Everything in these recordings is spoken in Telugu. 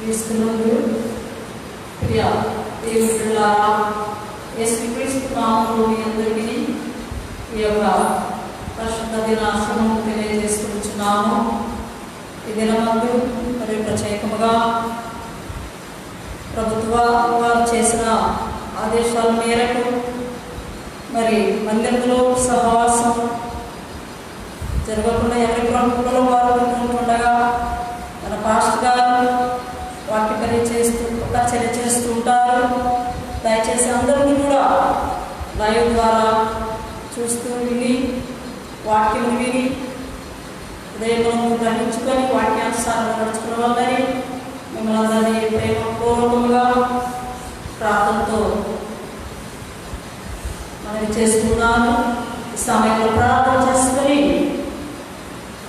క్రీస్తునందు ప్రియ దేవుని పిల్లలారా, యేసుక్రీస్తు నామములో మీ అందరికీ ఈ యొక్క పరిశుద్ధ దినాశ్రమం తెలియజేసుకుంటున్నాము. ఈ దినమందు మరి ప్రత్యేకముగా ప్రభుత్వ వారు చేసిన ఆదేశాల మేరకు మరి మందిరంలో సహవాసం జరగకుండా ఎవరి ప్రముఖులు వారు ఉంటుండగా మన పాస్టర్ గారు వాక్య పరిచర్య చేస్తూ ఉంటారు. దయచేసి అందరినీ కూడా లైవ్ ద్వారా చూస్తూ విని వాక్యం విని హృదయంలో గ్రహించుకొని వాక్యానుసారం నడుచుకున్న వాళ్ళని మిమ్మల్ని అందరినీ ప్రేమపూర్వకంగా ప్రార్థనతో మనవి చేస్తున్నాను. ఈ సమయంలో ప్రార్థన చేసుకొని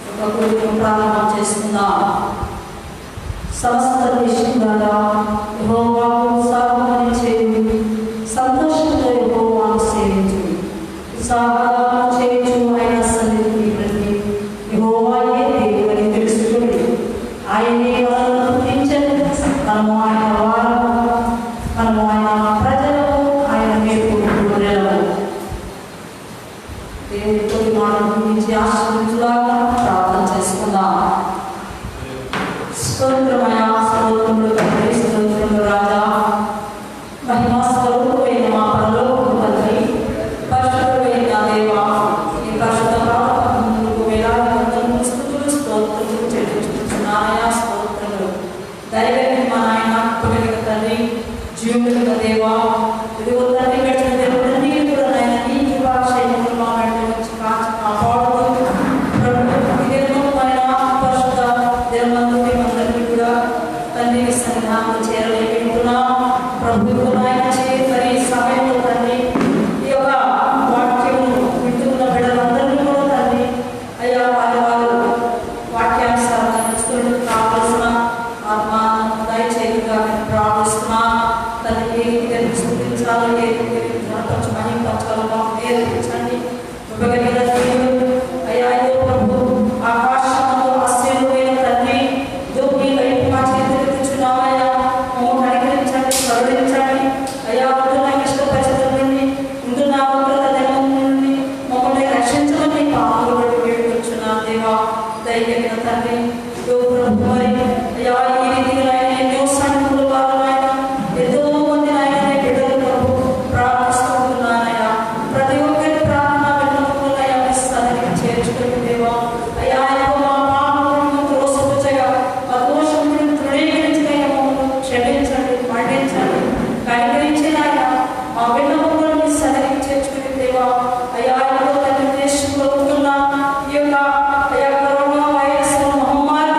ఒక గుడిని ప్రారంభం చేసుకుందాం. సమస్త విషయంగా యెహోవాకు సాగుమని చేయి, సంతోషంతో యెహోవాను సేవించు, ఉత్సాహంగా చేయించు. ఆయన సన్నిధికి రండి, యెహోవాయే దేవుడని తెలుసుకుని ఆయనే మనల్ని పుట్టించను. మనము ఆయన వారము, మనము ఆయన ప్రజలము, ఆయన మేపుడు గొర్రెలము. దేవుడితో మనం గురించి ఆశీర్వదించులాగా ప్రార్థన చేసుకుందాం. స్తోత్రమయ స్తోత్రములు తండ్రి, స్తోత్రములు రాజా, మహిమా స్వరూపమైన మా పరలోకపు తండ్రి, పరిశుద్ధమైన దేవా, ఈ పరిశుద్ధ పాపములకు వేలాది వందనములు స్తుతులు స్తోత్రములు చెల్లించుకుంటున్నానయా. స్తోత్రములు దైవమైన మా నాయన, పుట్టిన తండ్రి, జీవుల దేవా, ఇదిగో తండ్రి గడిచిన దేవుడన్నీ కూడా నాయన నీ కృపాక్షేమములు మా వెంట వచ్చి కాచి కాపాడుతూ పరిశుద్ధ దినమందు మేమందరినీ కూడా తండ్రి సన్నిధానంలో చేరలేకుంటున్నాం. ప్రభువు నాయన మరి సమయంలో తండ్రి ఈ యొక్క వాక్యము వింటున్న బిడ్డలందరినీ కూడా తండ్రి అయ్యా వారు వాక్యానుసారం నడుచుకుని కావలసిన ఆత్మాను దయచేయగా ప్రార్థిస్తున్నా. తండ్రి ఏ రీతిగా స్థుతించాలో, ఏ రీతిగా ఘనపరచు మహిమపరచాలో మాకు నేర్పించండి. ఇవ్వగలిగిన దేవుడు అయ్యా ప్రభు ఆకాశంలో ఆశీర్వైన తండ్రి, మీ వైపు మా చేతులు తెచ్చున్నామయ్యా. మమ్మల్ని కనికరించండి, కరుణించండి అయ్యా. నాకు ఇష్టపరిచయం నుండి ఉంటున్న దినం నుండి మమ్మల్ని రక్షించమని పాపలు బట్టి వేడుకొచ్చున్నాను దేవా. దయగలిగిన తండ్రి ప్రభు మరి అయ్యా ఈ రీతిగా ఎన్నో సంఘముల వారు ఆయన ఎంతో మంది ఆయన బిడ్డలు ప్రభు ప్రార్థిస్తున్నానయ్యా. ప్రతి ఒక్కరి ప్రార్థన విన్నపములయ్యా మీ సన్నిధికి చేర్చుకుని దేవా అయ్యా. మా పాపములను త్రోసిపుచ్చగా మా దోషములను తృణీకరించగా మమ్మల్ని క్షమించండి, మన్నించండి, కనికరించినాయా. మా విన్నపములను మీ సన్నిధికి చేర్చుకుని దేవా అయ్యా. దేశంలో ఉంటున్న ఈ యొక్క అయ్యా కరోనా వైరస్ మహమ్మారి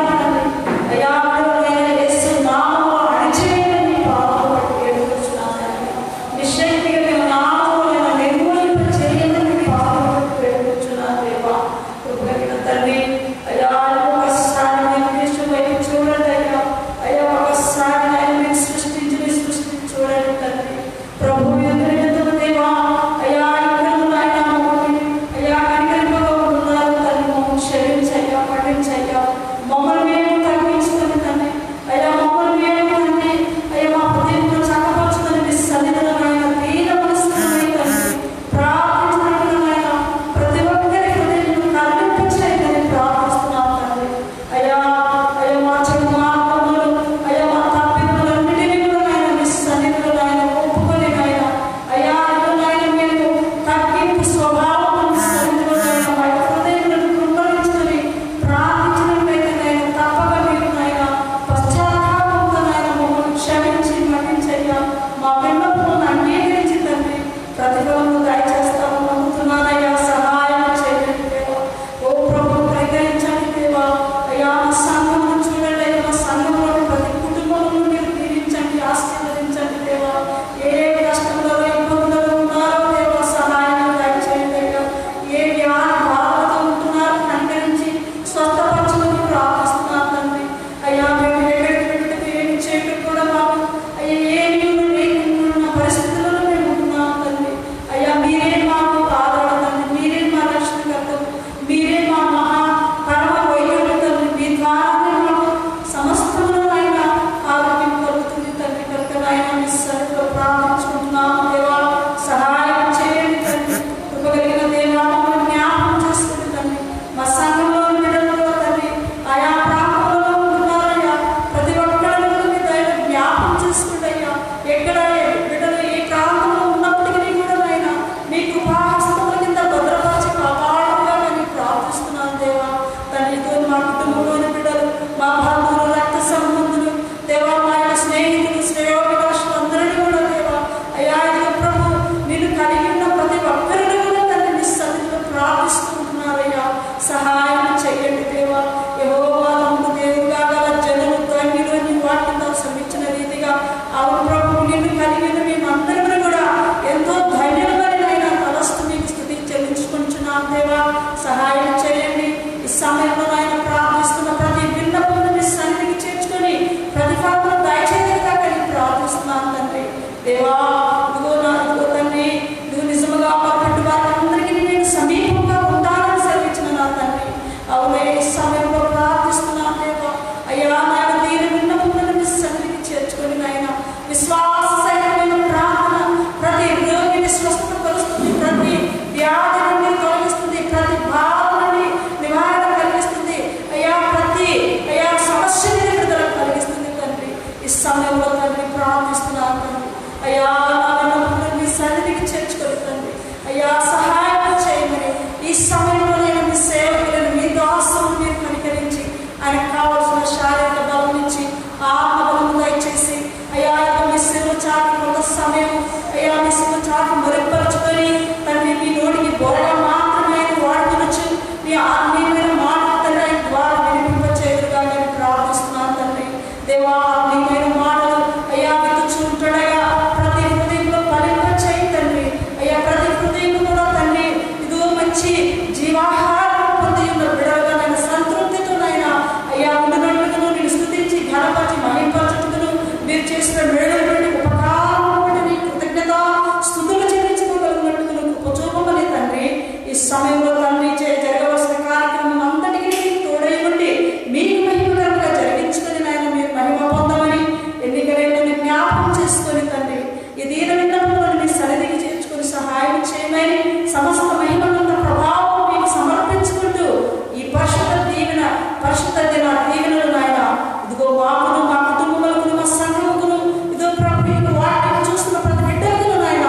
ఇదిగో మాకును మా కుటుంబములకు మా సంఘముకును ఇదో ప్రభు యొక్క వాక్యం చూస్తున్న ప్రతి బిడ్డకును నాయన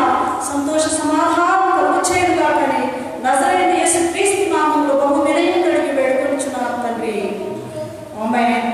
సంతోష సమాధానం కలుగు చేయనుగా కానీ నజరేయుడైన యేసు క్రీస్తు నామములో బహు వినయం కలిగి వేడుకొనుచున్నాను తండ్రి. ఆమేన్.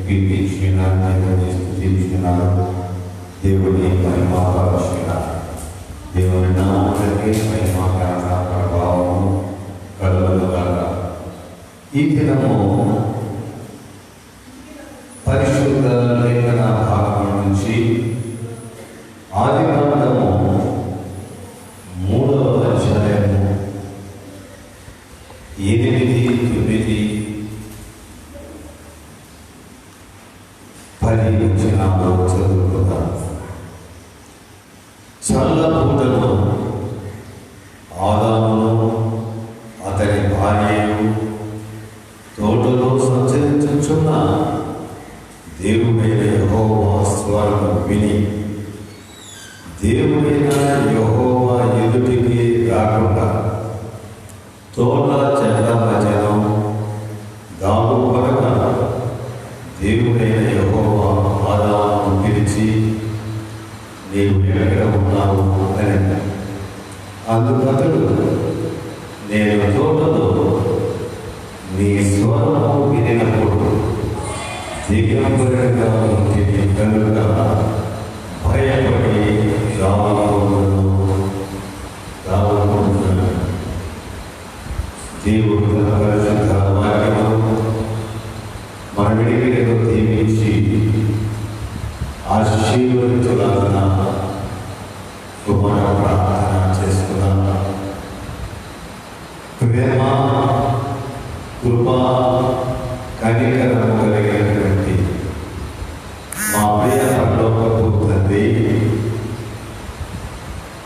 కీర్తించినారు, దేవుని స్తుతించినారు. దేవుని మహిమాపరుచినారు. దేవుని నామమునకే మహిమ ఘనత ప్రభావము కలుగునుగాక. ఈ దినము పరిశుద్ధ లేఖన భాగం నుంచి ఆదికాండము 3వ అధ్యాయము 8, 9, 10 వచనాలు చదువుకుందాం. చల్లపూటలో ఆదామును అతని భార్యను తోటలో సంచరించుచున్న దేవుడైన యెహోవా స్వరము విని దేవుడైన యెహోవా ఎదుటికి రాకుండా తోట చెట్ల మధ్యలో దాగుకొనక దేవుడైన యెహోవా ఆదామును పిలిచి, నీవు ఎక్కడ ఉన్నావు అని. అందుకతడు, నేను తోటలో నీ స్వరము వినినప్పుడు దిగంబరంగా ఉంటుంది కనుక భయపడి రావకుంటున్నాను. దేవుడు తన పరిశుద్ధ వాక్యము మన విడివిడిలో దీవించి ఆశీర్వదించులాగా కుమార ప్రార్థన చేస్తున్నాను. ప్రేమ, కృప, కనికరము కలిగినటువంటి మా ప్రియ పరలోకపు తండ్రి,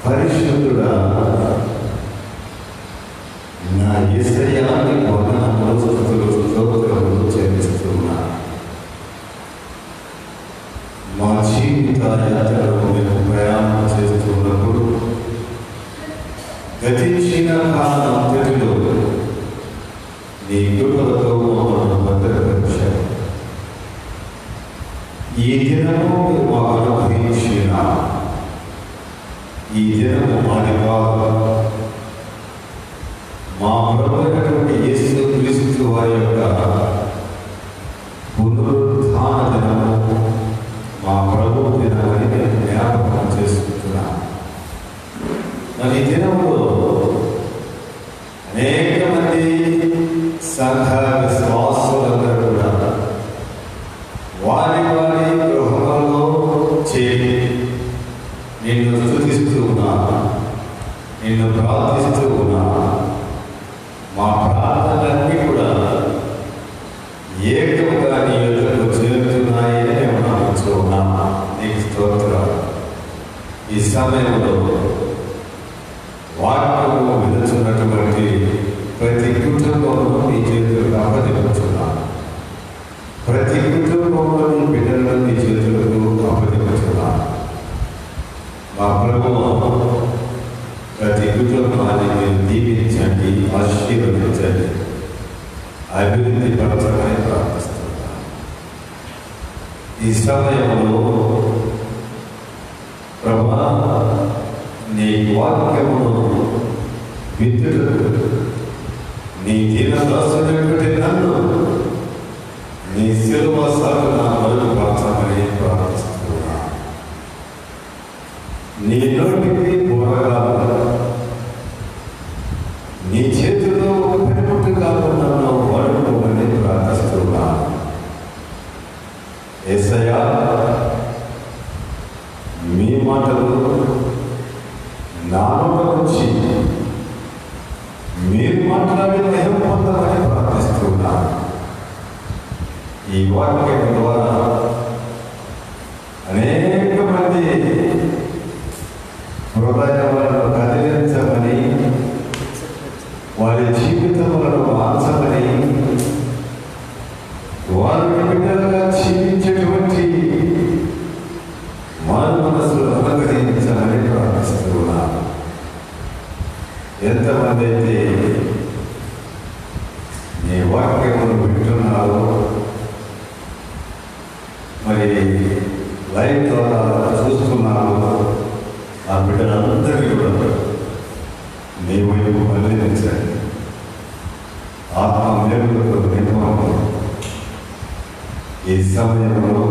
పరిశుద్ధుడా, నా యేసయ్యాని వందనములు, స్తుతులు, స్తోత్రములు చెల్లిస్తున్నా. మా జీవిత యాత్రలో మేము ప్రయాణం చేస్తున్నప్పుడు గతించిన కాలం అంతటిలో నీ కృపలతో మమ్మల్ని భద్రపరిచారు. ఈ దినము మాకు అనుగ్రహించిన ఈ దినము మాది కాదు, మా ప్రభువైనటువంటి యేసు క్రీస్తు వారి యొక్క పునరుత్థాన దినము, మా ప్రభు దినమని నేను జ్ఞాపకం చేసుకుంటున్నాను. మరి ఈ దినంలో అనేక మంది సంఘ విశ్వాసులందరూ కూడా వారి వారి గృహంలో చేరి నిన్ను స్తుతిస్తూ ఉన్నా, నిన్ను ప్రార్థిస్తూ ఉన్నా. మా ప్రార్థనలన్నీ కూడా ఏకముగా నీ యొద్దకు చేరుతున్నాయని మేము నమ్ముతూ ఉన్నాము. నీకు స్తోత్రాలు. ఈ సమయంలో వాక్యము వినుచున్నటువంటి ప్రతి కుటుంబంలో నీ చేతులకు అప్పగించున్నాను. ప్రతి కుటుంబంలోని బిడ్డలను నీ చేతులకు అప్పగించున్నాను. మా ప్రభువు, ప్రతి కుటుంబాన్ని మీరు దీవించండి, ఆశీర్వదించండి, అభివృద్ధి పరచమని ప్రార్థిస్తున్నాను. ఈ సమయంలో ప్రభువా, నీ వాక్యమును విద్యుత్ నీ దీనదాసునటువంటి నన్ను నీ శిలువ సాగున మరుగుపరచమని ప్రార్థిస్తున్నా. నీ నోటికి బోరగా నీ చేతిలో ఒక పెనుముట్టుగా నన్ను వాడుకోమని ప్రార్థిస్తున్నా. యేసయ్యా, మీ మాటలు నా నోట నుంచి మీరు మాట్లాడి మహిమ పొందమని ప్రార్థిస్తున్నా. ఈ వాక్యం ద్వారా అనేక మంది హృదయాలను కదిలించమని, వారి జీవితములను మార్చమని, వారిని బిడ్డలుగా జీవించేటువంటి మారు మనసులు అనుగ్రహించమని ప్రార్థిస్తున్నాను. ఎంతమంది అయితే నీ వాక్యమును వింటున్నారో, మరి లైవ్ ద్వారా చూస్తున్నారో, ఆ బిడ్డలందరికీ కూడా నీ వైపు మళ్ళించండి. ఆత్మ మేలులతో నింపమని ఈ సమయంలో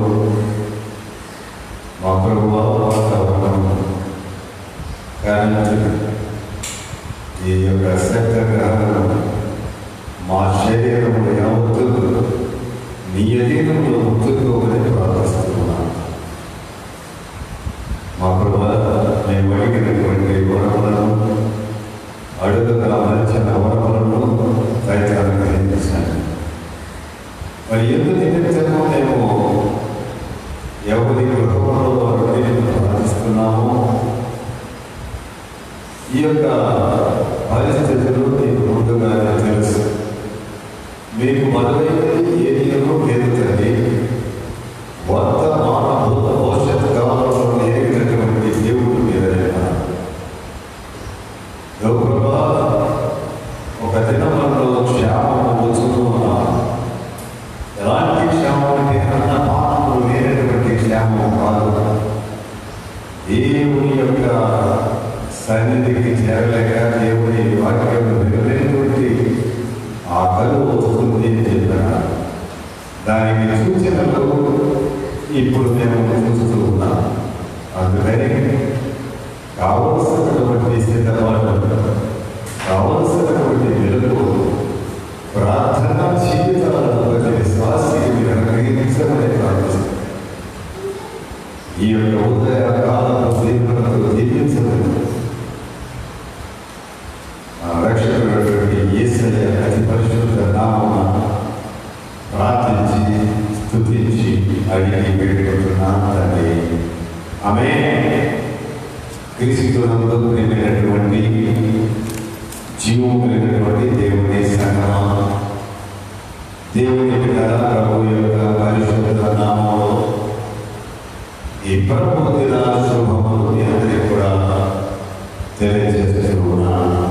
మా ప్రభువు వాతావరణం కరెంటు ఈ యొక్క శక్తగ్రహణం మా శరీరంలో యావత్తు నీ అధీనంలో ఉంచుకోమని ప్రార్థిస్తున్నాను. మా ప్రభువు మేము అడిగినటువంటి వరములను అడుగుగా మలిచిన వరములను దయచేసి గ్రహించాను. మరి ఎందుకు నిమిత్తమో మేము ఎవరి గృహంలో వారిని ప్రార్థిస్తున్నామో ఈ యొక్క పరిస్థితులు మీకు ముందుగానే తెలుసు. మీకు మొదలైనది ఏదియో లేదు తండ్రి. వర్తమాన భూత భవిష్యత్ కాలంలో ఎరిగినటువంటి దేవుడు మీరైనా లోపల ఒక దినములో క్షేమము వచ్చును అన్నారు. ఎలాంటి క్షేమం అంటే మానవులు లేనటువంటి క్షేమం కాదు. దేవుని యొక్క సన్నిధికి చేరలేక దేవుని వాక్యం వినలేనటువంటి ఆ కలువ వస్తుంది అని చెప్పారు. దానికి సూచనలు ఇప్పుడు మేము చూస్తూ ఉన్నాం. అందుకని కావలసినటువంటి సిద్ధపాటు, కావలసినటువంటి వెలుగు, ప్రార్థన జీవితాలను ప్రతి విశ్వాసిని అనుగ్రహించమని ప్రార్థిస్తాం. ఈ యొక్క ఉదయకాలను దీవులకు దీవించమని రక్షకుడైనటువంటి యేసయ్య అతి పరిశుద్ధ నామమున ప్రార్థించి స్తుతించి అడిగి వేడుకుంటున్నాను తండ్రి. ఆమేన్. క్రీస్తునందు ప్రియమైనటువంటి జీవం కలిగినటువంటి దేవుని సంగమా, దేవుని బిడ్డల ప్రభు యొక్క పరిశుద్ధ నామములో ఈ ప్రభువు దిన శుభములు మీ అందరికీ కూడా తెలియజేస్తున్నాను.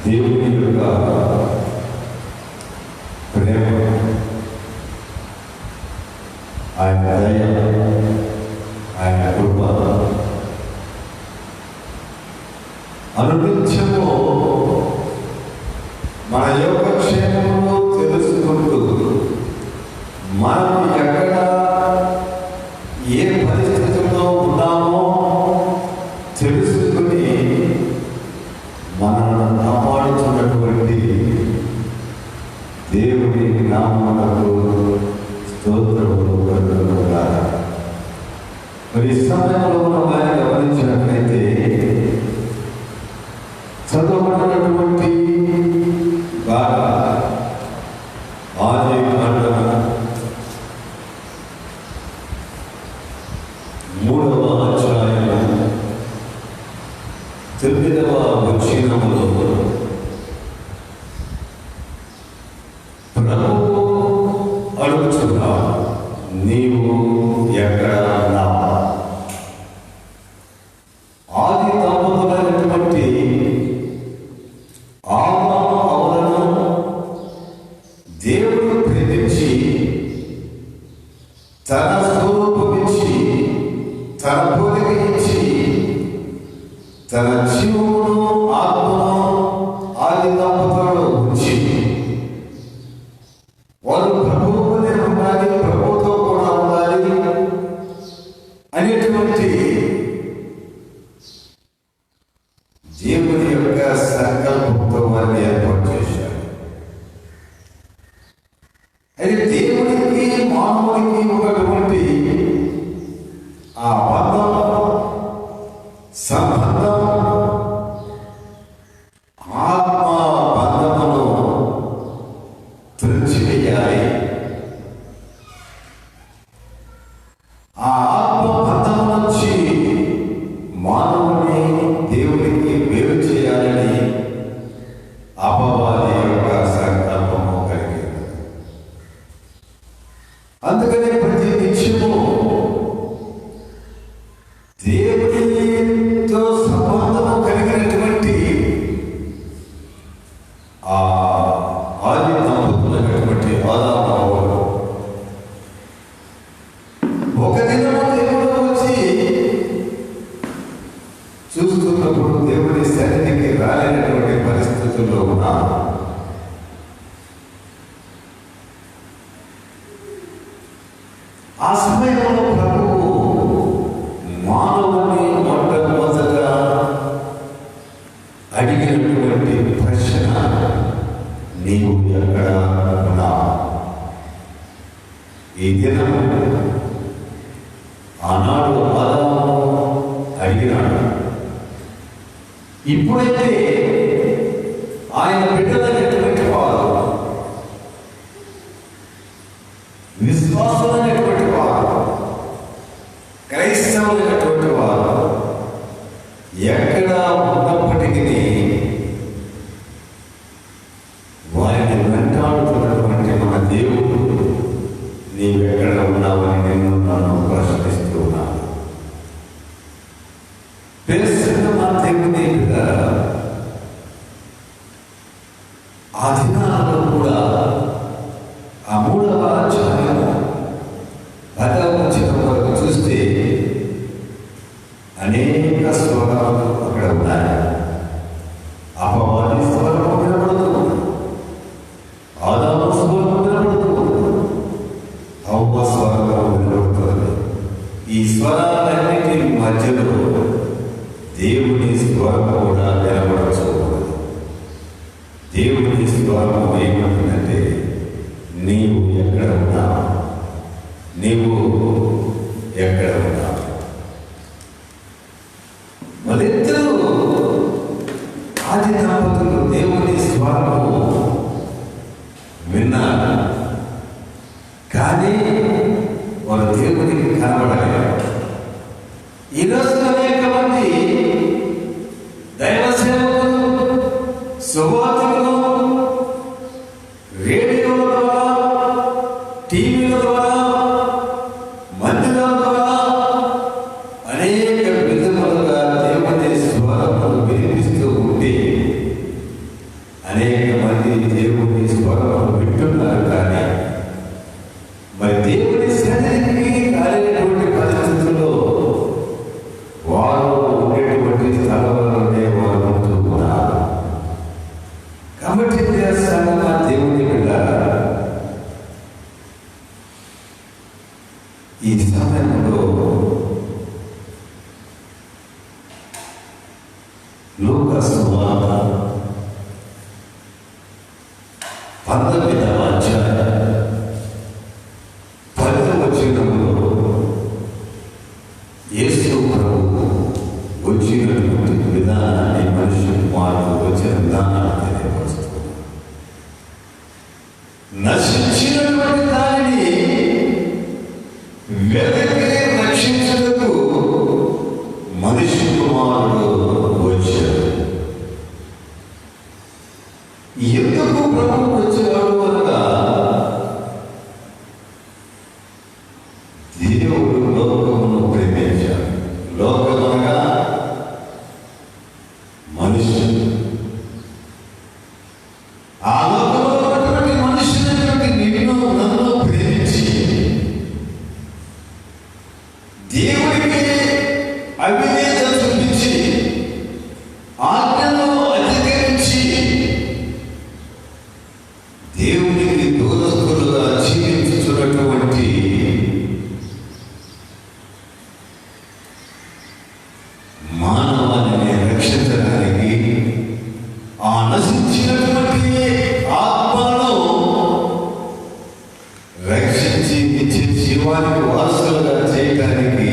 దేవుని యొక్క ప్రేమ, ఆయన దయ, ఆయన కృప అనునిత్యము మన యొక్క క్షేమము తెలుసుకుంటూ మనం ఎక్కడ ఏ పరిస్థితుల్లో ఉన్నామో తెలుసుకుని మనల్ని కాపాడుతున్నటువంటి దేవుని నామమునకు స్తోత్రములు కలుగునుగాక. మరి ఈ సమయంలో మనం ఆయన గమనించినట్లయితే చదవబడినటువంటి బాగా ఆది కాండము 3వ అధ్యాయము 9వ వచనములో ప్రభువు అడుగుచున్నాడు, నీవు ఎక్కడ ఉన్నావు? ఆది దంపతులైనటువంటి ఆదాము హవ్వలను దేవుడు ప్రేమించి తన స్వరూపమిచ్చి తన పోలిక ఇచ్చి తన జీవమును ఆత్మను ఆది దంపతులలో ఉంచి వారు ప్రభువునే ఉండాలి, ప్రభువుతో కూడా ఉండాలి అనేటువంటి దేవుని యొక్క సంకల్పంతో వారిని ఏర్పాటు చేశారు. అయితే దేవునికి మానవునికి ఉన్నటువంటి ఆ బంధం, సంబంధం, ఆత్మ బంధమును తుడిచివేయాలి. ఆ ఆత్మ బంధం నుంచి మానవుని దేవునికి వేరు చేయాలని అపవాది యొక్క సంకల్పము కలిగింది. అందుకని ప్రతి నిత్యము దేవునితో సంబంధము కలిగినటువంటి ఆ ఆది దంపతులైనటువంటి ఆదాము హవ్వలు ఒక దినము దేవుడు వచ్చి చూస్తున్నప్పుడు దేవుని సన్నిధికి రాలేనటువంటి పరిస్థితుల్లో ఉన్నారు. అడిగినాడు. ఇప్పుడైతే ఆయన బిడ్డలైనటువంటి వారు, విశ్వాసులైనటువంటి వారు, క్రైస్తవులైనటువంటి వారు ఎక్కడ ఉన్నప్పటికీ వారిని వెంటాడుతున్నటువంటి మన దేవుడు నీవెక్కడ ఉన్నావని నేను నన్ను ప్రశ్నిస్తూ ఉన్నాను. ప్రస్తుత మన దేవుని కదా ఆ దినాలలో కూడా ఆ 3వ అధ్యాయం 10వ వచనం వరకు చూస్తే అనేక స్వరాలు అక్కడ ఉన్నాయి. అపవాది స్వరం వినబడుతుంది, ఆదాము స్వరం వినబడుతుంది, హవ్వ స్వరం వినబడుతుంది. ఈ స్వరాలన్నిటి మధ్యలో దేవుని స్వరం కూడా వినబడకూడదు. దేవుని స్వరం ఏమంటుందంటే, నీవు ఎక్కడ ఉన్నావు, నీవు ఎక్కడ ఉన్నావు. వాళ్ళిద్దరూ ఆది దంపతులు దేవుని స్వరము విన్నారు, కానీ వారు దేవునికి కనబడలేదు. ఈరోజు అనేక మంది దైవ సేవకులు, సువార్తికులు రేడియోల ద్వారా, టీవీల ద్వారా, మందిరాల ద్వారా అనేక విధములుగా దేవుని స్వరములు వినిపిస్తూ ఉంటే అనేక మంది దేవుని స్వరములు వింటున్నారు. కానీ మరి దేవుని సన్నిధికి కాలేటువంటి పరిస్థితుల్లో వారు ఉండేటువంటి స్థలంలోనే వారు ఉంటూ ఉన్నారు. కాబట్టి దేశంగా దేవుని వెళ్ళారా, ఈ సమయంలో లూకా సువార్త 19వ అధ్యాయం 10వ వచనంలో యేసు ప్రభువు వచ్చినటువంటి విధానాన్ని, మనిషి కుమారుడు వచ్చిన విధానాన్ని తెలియపరుస్తున్నారు. నశించినటువంటి దానిని వెనక్కి రక్షించుటకు మనిషి కుమారుడు వచ్చాడు. ఎందుకు ప్రభువు వచ్చాడు అనగా, దేవుడు లోకమును ప్రేమించాడు. లోకమనగా మనుషులు. ఆ లోకంలో ఉన్నటువంటి మనుషులైనటువంటి నిన్ను నన్ను ప్రేమించి దేవుడికి అవిధేయత చూపించి ఆజ్ఞను అధికరించి దేవునికి దూరస్తులుగా జీవించుతున్నటువంటి మానవాన్ని రక్షించడానికి ఆ నశించినటువంటి ఆత్మను రక్షించి నిత్య జీవానికి వారసులుగా చేయడానికి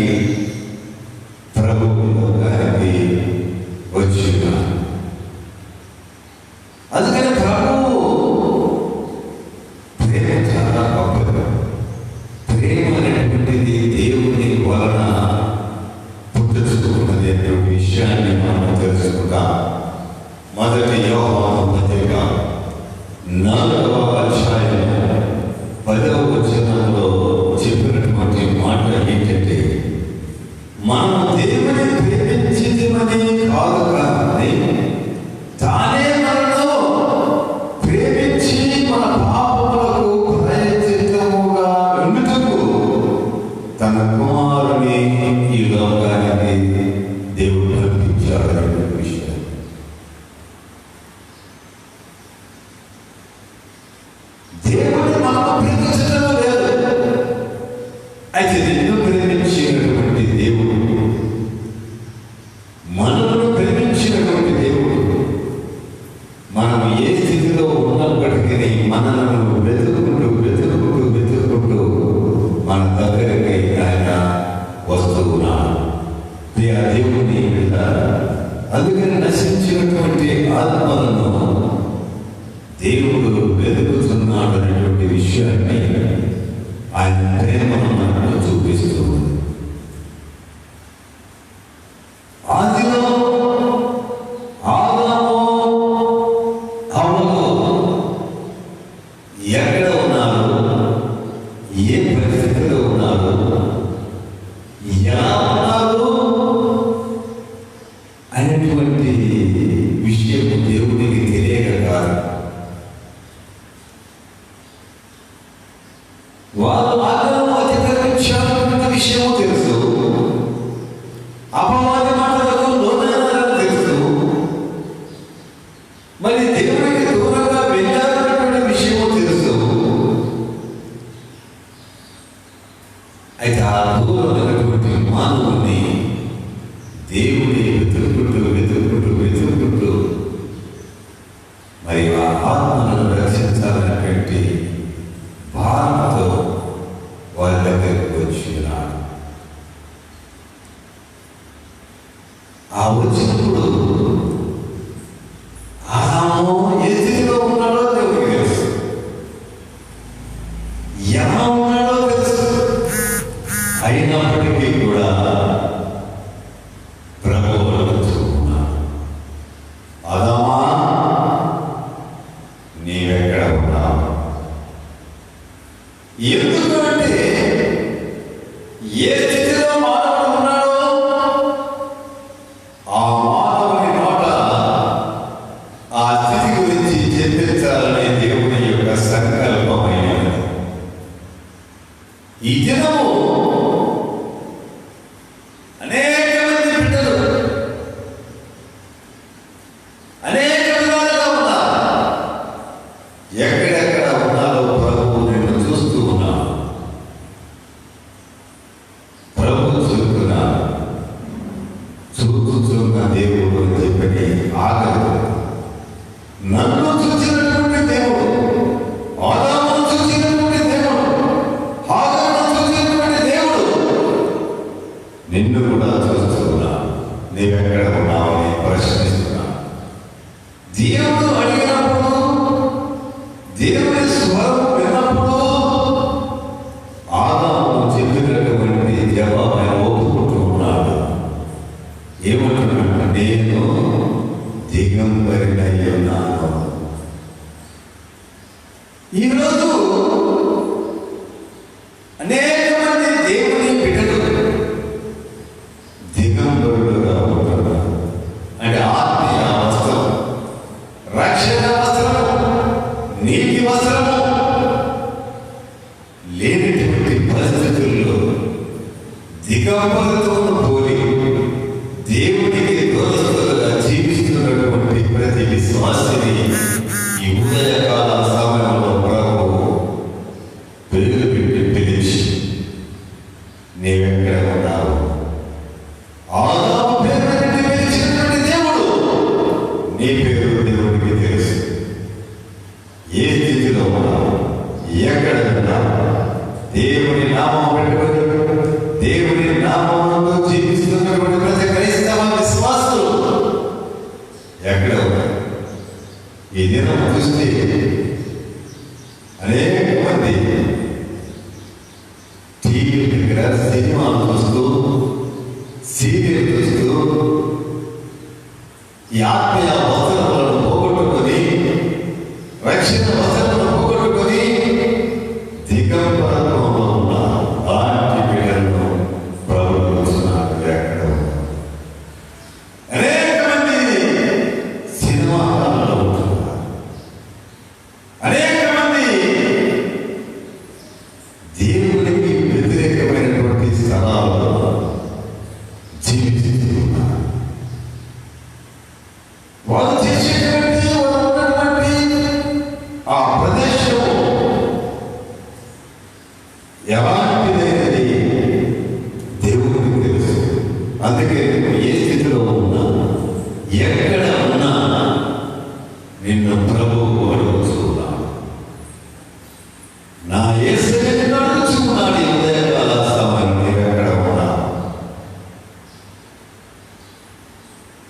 ప్రభువు లోకానికి వచ్చినాడు. అందుకని ప్రభువు ప్రేమ చాలా గొప్పది. ప్రేమ అనేటువంటిది దేవుని వలన పుట్టుకున్నది అనే విషయాన్ని మనం తెలుసుకుంటాం. మొదటి యోహాను పత్రిక 4వ అధ్యాయం 10వ వచనంలో చెప్పినటువంటి మాట ఏంటంటే, మనం దేవుని ప్రేమించిందని కాదు, కానీ తానే మనను ప్రేమించి మన పాపములకు ప్రాయశ్చిత్తముగా ఉండుటకు తన కుమారుని ఈ లోకానికి దేవుడు పంపించాడనే విషయం. దేవుని అందుకని నశించినటువంటి ఆత్మలను దేవుడు వెతుకుతున్నాడు అనేటువంటి విషయాన్ని ఆయన ప్రేమను మనకు చూపిస్తూ ఉంది. ఆదిలో ఆదాము హవ్వలు ఎక్కడ ఉన్నారు, ఏ పరిస్థితిలో ఉన్నారు, ఎలా ఉన్నారు అనేటువంటి విషయం దేవునికి తెలియక కాదు. వాళ్ళు ఆగ్రహం అధికరించాలన్న విషయము తెలుసు, అపవాది మాటలకు లోనైనారని తెలుసు, మరి దేవుడికి దూరంగా వెళ్ళాలన్నటువంటి విషయము తెలుసు. అయితే ఆ దూరమైనటువంటి మానవుని దేవుని వెతుక్కుంటూ మరి ఆ ఆత్మలను రక్షించాలనేటువంటి భావనతో వారి దగ్గరికి వచ్చినాడు. ఆ వచ్చినప్పుడు ఆదాము ఏ స్థితిలో ఉన్నాడో దేవుడికి తెలుసు, ఎలా ఉన్నాడో తెలుసు. అయినప్పటికీ కూడా ప్రభువు అడుగుతున్నాడు, ఆదామా నీవెక్కడ ఉన్నావు? ఎందుకంటే ఏ స్థితిలో మానవుడు ఉన్నాడో ఆ మానవుని నోట ఆ స్థితి గురించి చెప్పించాలనే దేవుని యొక్క సంకల్పమైనది. ఈ దినము అనేక మంది బిడ్డలు అనేక విధాలుగా ఉన్నారు. ఎక్కడెక్కడ ఉన్నారో ప్రభువు నిన్ను చూస్తూ ఉన్నాడు. ప్రభు చూస్తున్నాడు, చూస్తున్న దేవుడు అని చెప్పని ఆగదు. నన్ను చూసినటువంటి దేవుడు, ఆదామును చూసినటువంటి దేవుడు, హాగరును చూసినటువంటి దేవుడు నిన్ను కూడా చూస్తున్నా. నీవెక్కడ ఉన్నావని ప్రశ్నిస్తున్నా. దేవుడు అడిగినప్పుడు, దేవుని స్వరం విన్నప్పుడు ఆదాము చెప్పినటువంటి జవాబు ఒప్పుకుంటూ ఉన్నాడు. ఏమంటున్నాడు? నేను దిగంబరినై ఉన్నాను. ఈరోజు అనేక మంది దేవుని బిడ్డలు దిగంబరులుగా ఉంటున్నారు. అంటే ఆత్మీయ వస్త్రం, రక్షణ వస్త్రం, నీతి వస్త్రము లేనటువంటి పరిస్థితుల్లో దిగంబరులను పోలి దేవునికి దూరస్తులుగా జీవిస్తున్నటువంటి ప్రతి విశ్వాసిని ఈ ఉదయకాల సమయంలో ప్రభువు పేరు పెట్టి పిలిచి, నీవెక్కడ ఉన్నావు? ఆదాము పేరు పెట్టి పిలిచినటువంటి దేవుడు నీ పేరు దేవుడికి తెలుసు. ఏ స్థితిలో ఉన్నావు, ఎక్కడ ఉన్నావు? దేవుని నామం పెట్టుకొని దేవుని నామంలో జీవిస్తున్నటువంటి ప్రతి క్రైస్తవ విశ్వాసులు ఎక్కడ ఉన్నారు? ఈ దినం చూస్తే అనేక మంది టీవీ దగ్గర సినిమాలు చూస్తూ, సీరియల్ చూస్తూ ఈ ఆత్మీయ వస్త్రములను పోగొట్టుకొని, రక్షణ వస్త్రములను పోగొట్టుకొని దిగంబరంలో ఉన్న అలాంటి బిడ్డలను ప్రభుత్వం ఎక్కడ ఉన్నారు? అనేక మంది సినిమా హాల్లో ఉంటున్నారు. అనేక మంది దేవునికి వ్యతిరేకమైనటువంటి స్థలాల్లో జీవిస్తున్నారు. వాళ్ళు చేసేటువంటి ఉన్నటువంటి ఆ ప్రదేశం ఎలాంటిదైనది దేవుడికి తెలుసు. అందుకే నువ్వు ఏ స్థితిలో ఉన్నా, ఎక్కడ ఉన్నా నిన్ను ప్రభువు అడుగుతున్నాడు. నా యేసయ్య నిన్ను అడుగుతున్నాడు. ఈ ఉదయకాల సమయం నీవెక్కడ ఉన్నా?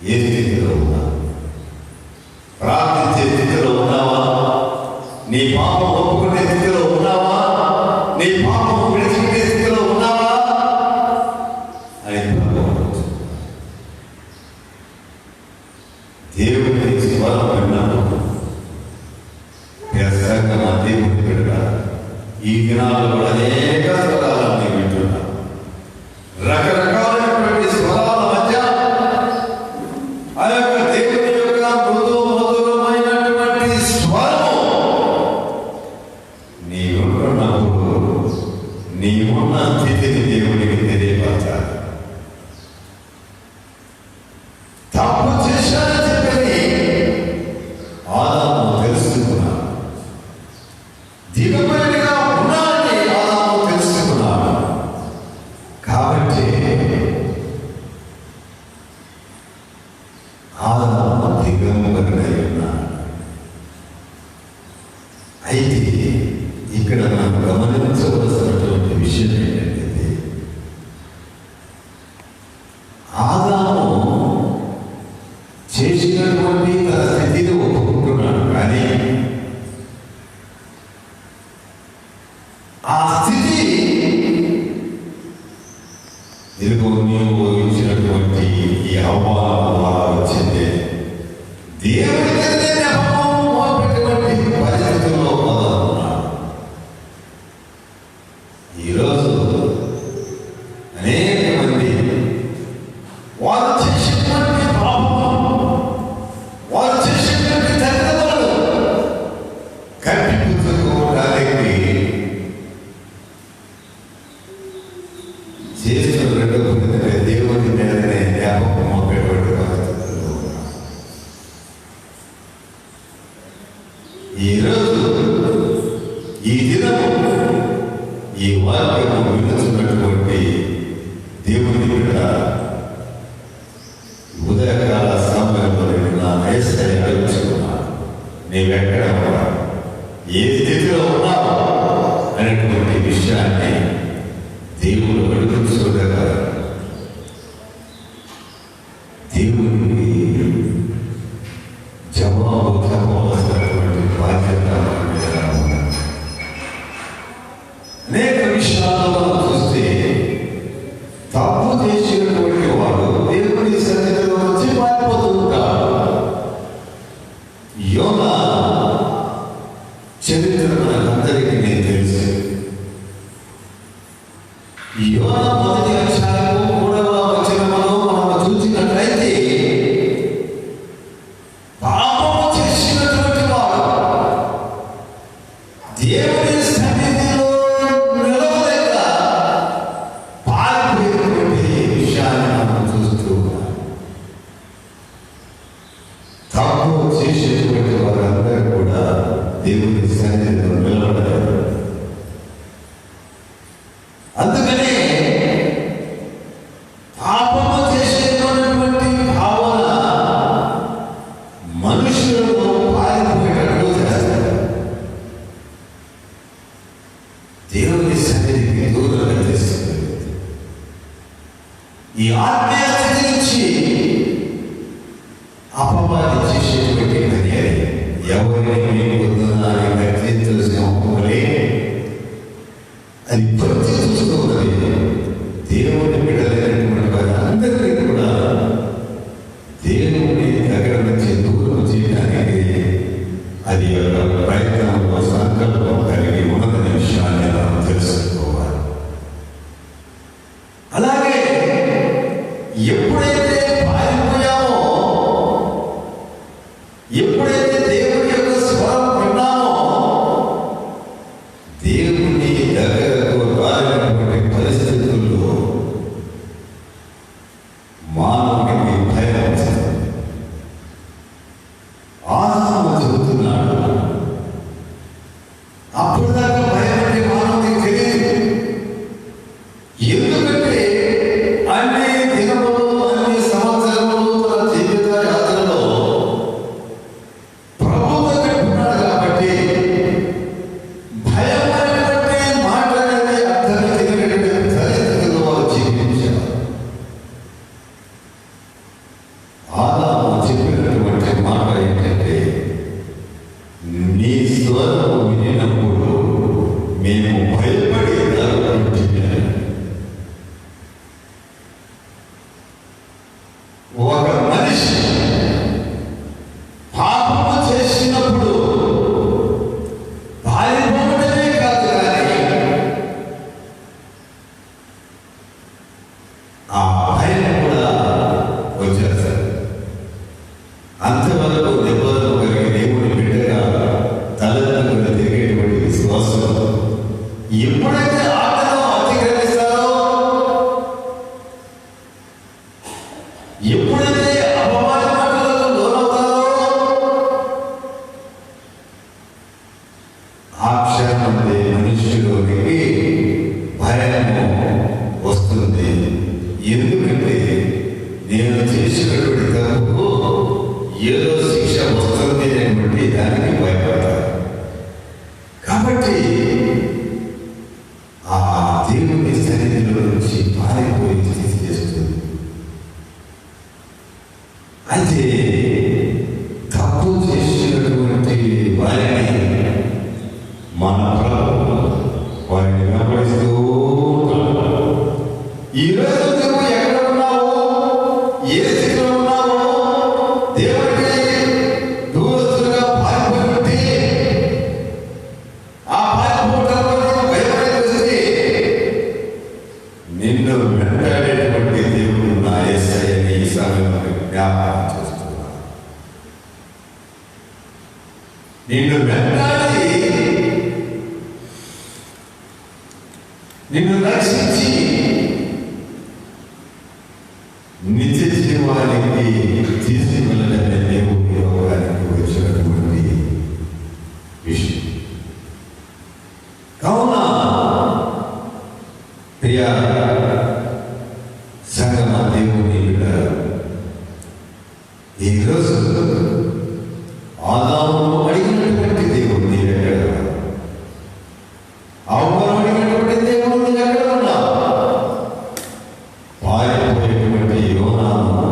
ఏ స్థితిలో ఉన్నావు? ప్రార్థించే స్థితిలో ఉన్నావా? నీ పాపం ఒప్పుకునే స్థితిలో ఉన్నావా? నీ పాపం విడిచిపెట్టే స్థితిలో ఉన్నావా అని దేవుని స్వరం విన్నాను. నా దేవుని బిడ్డ ఈ దినాల్లో కూడా అనేక స్వరాలను వింటున్నా. రకరకాలైనటువంటి స్వరాల మధ్య ఆ యొక్క దేవుని యొక్క మధురమైనటువంటి స్వరము నీవున్నప్పుడు నీవున్న స్థితిని దేవునికి తెలియపరచాలి. తప్పు చేశానని చెప్పని ఆదాము తెలుసుకున్నాడు. దిగబడిగా ఉన్నాడని ఆదాము తెలుసుకున్నాడు. కాబట్టి ఆదాము దిగంబరుడై ఉన్నాడు. అయితే ఇక్కడ మనం గమనించవలసినటువంటి విషయం ఏంటంటే ఆదాము చేసినటువంటి తన స్థితిని ఒప్పుకుంటున్నాడు. కానీ ఆ స్థితి ఇదిగో నీవు ఇచ్చినటువంటి ఈ అవమానం ద్వారా వచ్చింది. దేవుడి మీదనే నెపం మోపెట్టినటువంటి పరిస్థితుల్లో మొదలున్నాడు. ఈరోజు అనేక మంది వారు చేసినటువంటి పాపం, వారు చేసినటువంటి తల్లిదండ్రులు కట్టిపుచ్చుకోవడానికి చేసిన రెండో దేవుడి మీదనే జ్ఞాపకం మోపేటువంటి పరిస్థితుల్లో ఉన్నారు. ఈరోజు ఈ దినము ఈ వాక్యము వినుచున్నటువంటి దేవుని బిడ్డ ఉదయకాల సమయంలో నా నేస్తాన్ని అడుగుతున్నాను. నీవెక్కడ ఉన్నావు, ఏ స్థితిలో ఉన్నావు అనేటువంటి విషయాన్ని దేవుడు అడుగుతుండగా దేవుడికి జవాబు చెప్పవలసినటువంటి బాధ్యత అనేక విషయాల్లో చూస్తే తప్పు చేసినటువంటి వాడు దేవుడి సన్నిధిలో వచ్చి పారిపోతుంటాడు. యోనా చరిత్ర మనందరికీ నేను తెలుసు. యోనా మొదటి అధ్యాయము 3వ వచనములో మనం చూసినట్లయితే పాపము చేసినటువంటి వాడు దేవుని సన్నిధిలో నిలవలేక పారిపోయినటువంటి విషయాన్ని మనం చూస్తూ ఉన్నాం. తప్పు చేసేటువంటి వారందరూ కూడా దేవుని సన్నిధిలో నిలబడలేదు. అందుకనే పాపము చేసేటువంటి భావన మనుషులను పారిపోయేటట్లు చేస్తారు. దేవుని సన్నిధికి దూరంగా చేస్తుంది. ఈ ఆత్మీయ స్థితి నుంచి అపవాది చేసేటువంటి పని ఎవరిని పొందుతున్నారని వ్యక్తిత్వ సింహములే అది ప్రతి చూస్తున్నది. దేవుని బిడ్డలైనటువంటి వారి అందరినీ కూడా దేవుని దగ్గర నుంచి దూరం చేయడానికి అది ప్రయత్నంలో సంకల్పం కలిగి ఉన్నదనే విషయాన్ని మనం తెలుసుకోవాలి. అలాగే ఎప్పుడైతే పారిపోయామో, ఎప్పుడైతే దేవుని యొక్క స్వరం విన్నామో, దేవుని దగ్గరకు అంతవరకు దెబ్బలు కలిగి దేవుని బిడ్డగా తల్లిదండ్రులు తిరిగేటువంటి విశ్వాసం ఎప్పుడైతే ఆటలో అతిక్రమిస్తారో, ఎప్పుడైతే అపవాద మాటలకు లోనవుతారో, ఆ క్షణం మనుష్యులోనికి భయము వస్తుంది. ఎందుకంటే నేను చేసినటువంటి తప్పుకు ఏదో శిక్ష వస్తుంది అనేటువంటి దానికి భయపడతారు. కాబట్టి ఆ దేవుని సన్నిధిలో నుంచి పారిపోయి స్థితి చేస్తుంది. అయితే తప్పు చేసినటువంటి వారిని మన ప్రభువు వారిని వెంబడిస్తూ ఉంటాడు. ఈరోజు నువ్వు ఎక్కడ ఉన్నావో, ఏ స్థితిలో ఉన్నావో, దేవుడికి దూరస్తులుగా పారిపోయి ఆ పారిపోవడంలో భయపడి వస్తే నిన్ను వెంటాడేటువంటి దేవుడు నా యేసయ్యని ఈ సమయంలో జ్ఞాపకం చేస్తున్నాను. నిన్ను వెంటాడి నిన్ను రక్షించి నిత్య జీవానికి తీసుకువెళ్ళడమే దేవుని యోగానికి వచ్చినటువంటి విషయం. కావున ప్రియ సంగమ దేవుని ఈరోజు ఆదాము అడిగినటువంటి దేవుడు నీవెక్కడ, అవమానం అడిగినటువంటి దేవుడు నీవెక్కడ ఉన్నావు? పారిపోయేటువంటి యోనాను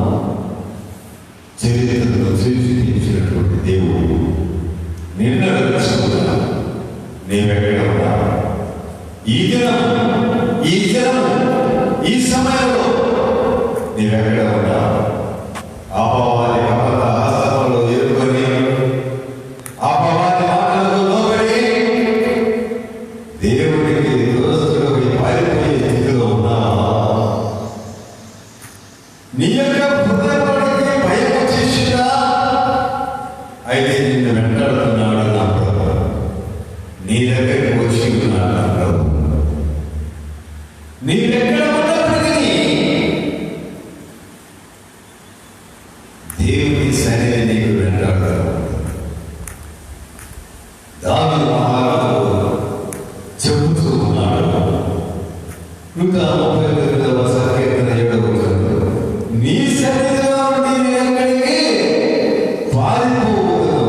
చరిత్రలో సూచించినటువంటి దేవుడు నిన్ను రక్షించుకున్నా. నీవెక్కడ ఉన్నావు? ఈ దినం ఈ సమయంలో నీవెక్కడ ఉన్నావు? అపవాది హస్తంలో ఎదుర్కొని అపవాది మాటలకు లోబడి దేవుడికి దోస్తులకు పారిపోయే స్థితిలో ఉన్నావా? నీ యొక్క హృదయానికి భయం వచ్చేసిందా? అయితే నిన్ను వెంటాడుతున్నాడు నా ప్రభు, నీ దగ్గరికి వచ్చి ఉన్నాడు నా ప్రభు. నీవెక్కడ ఉన్నప్పటికీ దేవుని సన్నిధి నీకు వెంటాడతాడు. దావీదు మహారాజు చెబుతూ ఉన్నాడు 139వ సంకీర్తన 7వ వచనం, నీ సన్నిధిలో నేను ఎక్కడికి పారిపోవద్దు.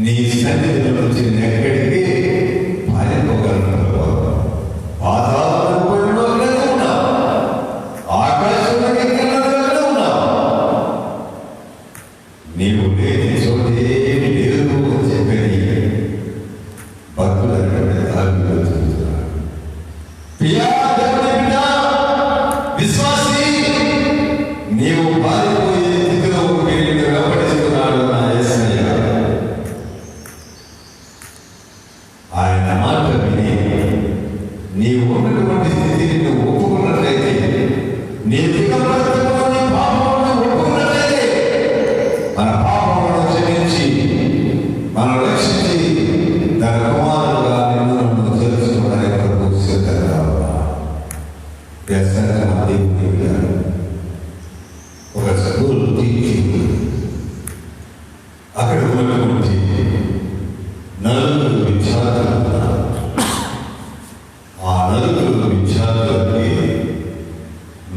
నీ సన్నిధిలో నుంచి నేను ఎక్కడికి పారిపోగలను? పాతాళంలో ఉన్నావు, ఆకాశంలో ఎక్కడ ఉన్నావు, నీవు లేని చోటే లేదు అని చెప్పని భక్తులు దావీదు చెబుతున్నాడు. ప్రియా దేవుని బిడ్డ, విశ్వాసి, నీవు పారిపోయే స్థితిలో నిన్ను వెంబడిస్తున్నాడు నా యేసయ్య. ఆయన మాట విని నీవు ఉన్నటువంటి స్థితిని నువ్వు ఒప్పుకున్నట్లయితే, నీ దిగంబరత్వంలో నీ పాపములను ఒప్పుకున్నట్లయితే, మన పాపములను క్షమించి మనల్ని రక్షించి తన కుమారుడుగా నిన్ను చేర్చుకోవడానికి ప్రభు సిద్ధంగా ఉన్నాడు. దేవుని ఒక స్కూల్ టీచింగ్ అక్కడ ఉన్నటువంటి 4 విద్యార్థులు ఉన్నారు. ఆ 4 విద్యార్థులకి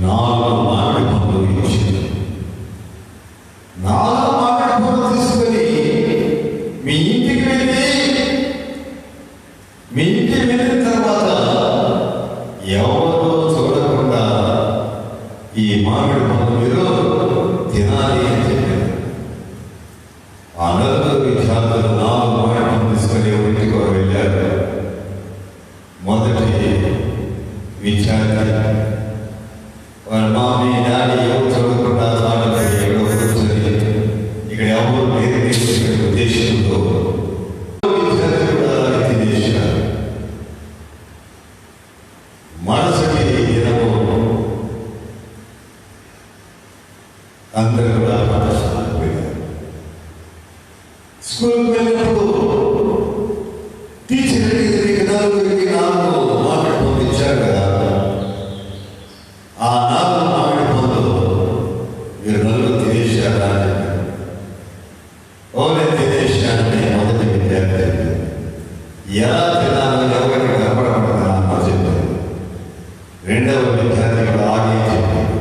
4 మామిడి పండ్లు ఇచ్చింది. 4 మామిడి పండ్లు తీసుకొని మీ ఇంటికి వెళ్ళిన తర్వాత ఎవరో చూడకుండా ఈ మామిడి పండ్లు మీరు తినాలి అని చెప్పారు. ఆ 4 విద్యార్థులు 4 మామిడి పండ్లు తీసుకొని ఇంటికి వెళ్ళారు. మొదటి విద్యార్థి వాళ్ళ మామీ డాడీ ఎవరు చూడకుండా ఎక్కడో కూర్చొని ఇక్కడ ఎవరు వేరే ఉద్దేశంతో విద్యార్థి కూడా తినేశారు. మరుసటి దినము అందరూ కూడా పాఠశాలకు వెళ్ళారు. స్కూల్కి వెళ్ళినప్పుడు టీచర్ అడిగింది, 4 మామిడి పండు ఇచ్చారు కదా, ఆ 4 మామిడి పండు మీరు నలుగురు తినేశారా అని చెప్పారు. నేను తినేశానని మొదటి విద్యార్థి ఎలా తినాలో ఎవరికి కనపడకుండా చెప్పారు. రెండవ విద్యార్థి కూడా ఆగి చెప్పారు.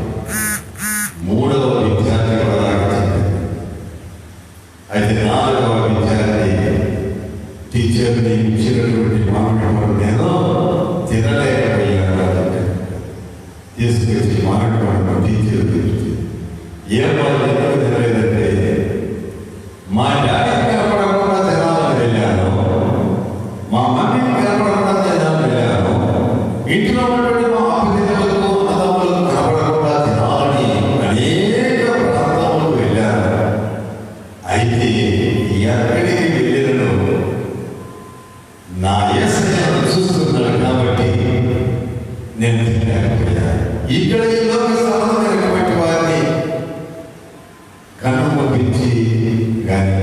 మూడవ విద్యార్థి కూడా ఆగి చెప్పారు. అయితే 4వ విద్యార్థి టీచర్ని ఇచ్చినటువంటి మామిడి పండు నేను తినలేకపోయాను అని తీసుకొచ్చి మామిడి పండు టీచర్ ఏమన్నా ఎందుకు తినలేదంటే, మా డాడీ కనపడకుండా తినాలని వెళ్ళాను, మా మమ్మీని కనపడకుండా తినాలని వెళ్ళాను, ఇంట్లో ఉన్నటువంటి మా అప్పటిలకు అన్నదమ్ములకు కనపడకుండా తినాలని అనేక ప్రాంతాలకు వెళ్ళాను. అయితే ఎక్కడికి వెళ్ళినను నా యేసయ్యను చూస్తున్నాడు కాబట్టి నేను తినలేకపోయాను. ఇక్కడ ఈ లోక సంబంధమైనటువంటి వారిని కన్ను పంపించి కానీ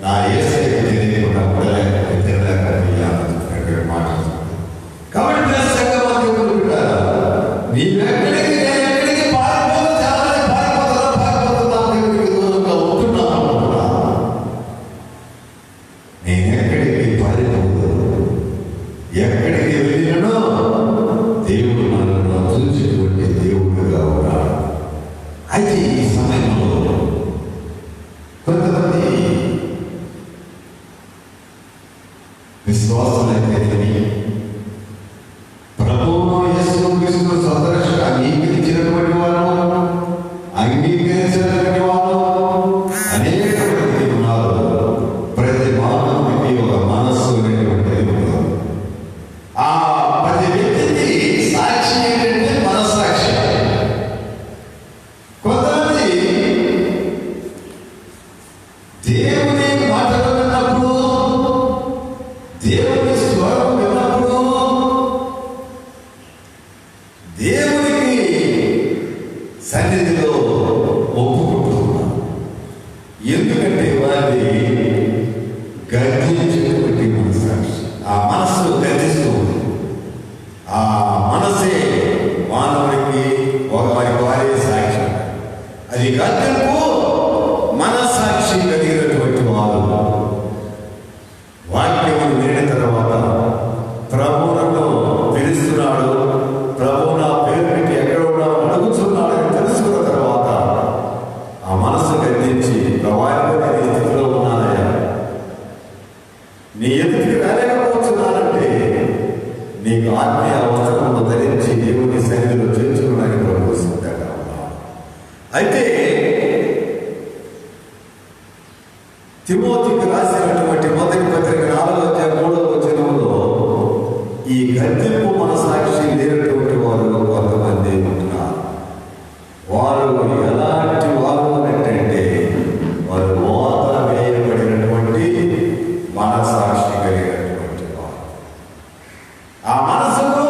నా యేసయ్య తెలియకుండా తినలేకపోయాను మాట్లాడుతున్నాను. కాబట్టి నీవెక్కడికి నేనెక్కడికి దూరంగా ఉంటున్నాను. నేనెక్కడికి పారిపోదు, ఎక్కడికి వెళ్ళినో దేవుడు నన్ను చూసేటువంటి దేవుడుగా ఉన్నాడు. అయితే ఈ సమయంలో కొంతమంది విశ్వాసులైతేనేమి ప్రభువును యేసుక్రీస్తును సొంతరక్షగా అంగీకరించినటువంటి వారు, అంగీకరించినటువంటి వారు అనేక మంది ఉన్నారు. ప్రతి మానవునికి ఒక మనస్సు అనేటువంటిది ఉన్నారు. ఆ ప్రతి వ్యక్తికి సాక్షి ఏంటంటే మనస్సాక్షి. కొంతమంది దేవుని మాటలు విన్నప్పుడు, దేవుని స్వరం విన్నప్పుడు దేవునికి సన్నిధిలో ఒప్పుకుంటున్నారు. ఎందుకంటే వారి గర్జించినటువంటి మనస్సాక్షి, ఆ మనస్సు గర్జిస్తూ ఉంది. ఆ మనసే మానవుడికి వారి సాక్షి. అది గర్జింపు మనస్సాక్షి కలిగినటువంటి వారు వాక్యమును వినిన తర్వాత ప్రభువును పిలుస్తున్నాడు, ప్రభు నా పేరు పెట్టి ఎక్కడ ఉన్నావు అడుగుతున్నాడు అని తెలుసుకున్న తర్వాత ఆ మనస్సు గర్జించి ప్రవాహంలో నేను ఈ స్థితిలో ఉన్నానయ్యా, నీ ఎదుటికి రాలేకపోతున్నానంటే నీకు ఆత్మీయ అవసరము ధరించి దేవుని సన్నిధిలో చేర్చుకోవడానికి ప్రభు సిద్ధంగా ఉన్నాడు. అయితే తిమోతికి రాసినటువంటి మొదటి పత్రిక 4:3 ఈ గర్జింపు మనసాక్షి లేనటువంటి వారు కొంతమంది ఉంటున్నారు. వారు ఎలాంటి వారు అంటే వారు వాత వేయబడినటువంటి మనసాక్షి కలిగినటువంటి వారు. ఆ మనసుకు